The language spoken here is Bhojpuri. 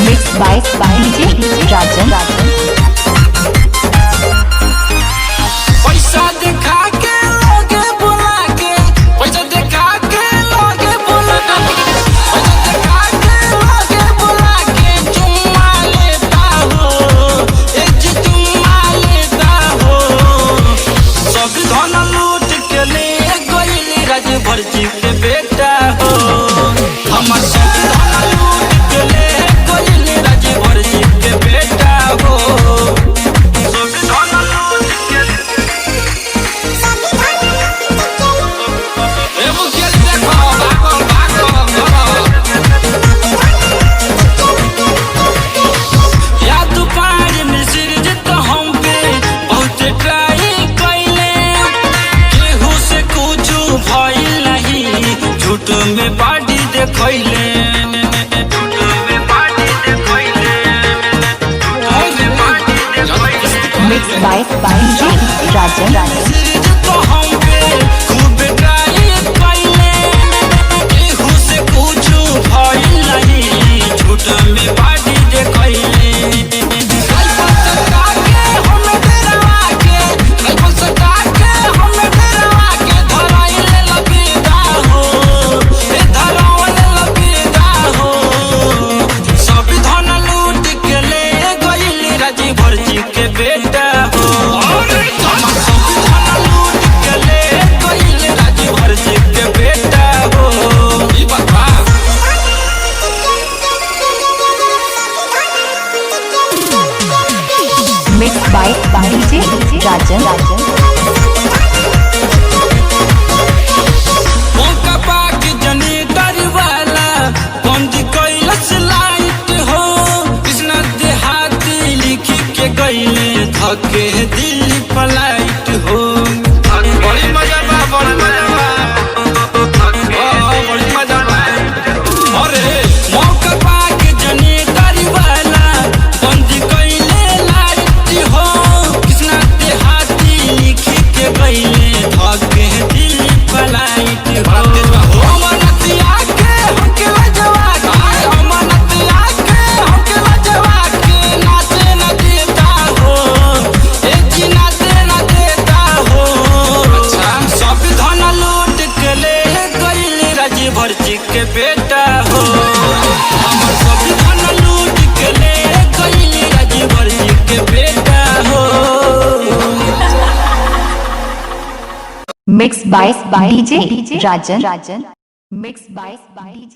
Mixed by DJ Rajan. पैसा दिखा के लोगे बुला के, पैसा दिखा के लोगे बुला के, पैसा दिखा के लोगे बुला के चुम्मा लेता हो, एक चुम्मा लेता हो। सब धन लूट के ले गइल राजभर जी के बेटा हो। हमर सब धन लूट के ले गइल राजभर जी के बेटा हो। सब धन लूट के में पार्टी देखैले, Mixed by DJ Rajan. तो हम पे खूब ट्राई कैले, केहू से पूछू भइल नहीं, झूठ में पार्टी देखैले। Mixed by DJ Rajan. मौका पाक जनरेटर वाला बंद कैलस लाइट हो, कृष्णा देहाती लिख के गइले धके दिल फ्लाइट हो। बड़ी मजा बा, बड़ी मजा बा, बड़ी मजा बा। अरे मौका पाक जनरेटर वाला बंद कैले लाइट हो, कृष्णा देहाती लिख के गइले धके दिल फ्लाइट हो। अमनतिया के हमके लजवा के, अमनतिया के हमके लजवा के नाचे न देता हो, एक जी नाचे न देता हो। सब धन लूट के ले गइल राजभर जी के बेटा हो। हमर सब धन लूट के ले गइल राजभर जी के बेटा हो। Mixed by DJ Rajan. Mixed by DJ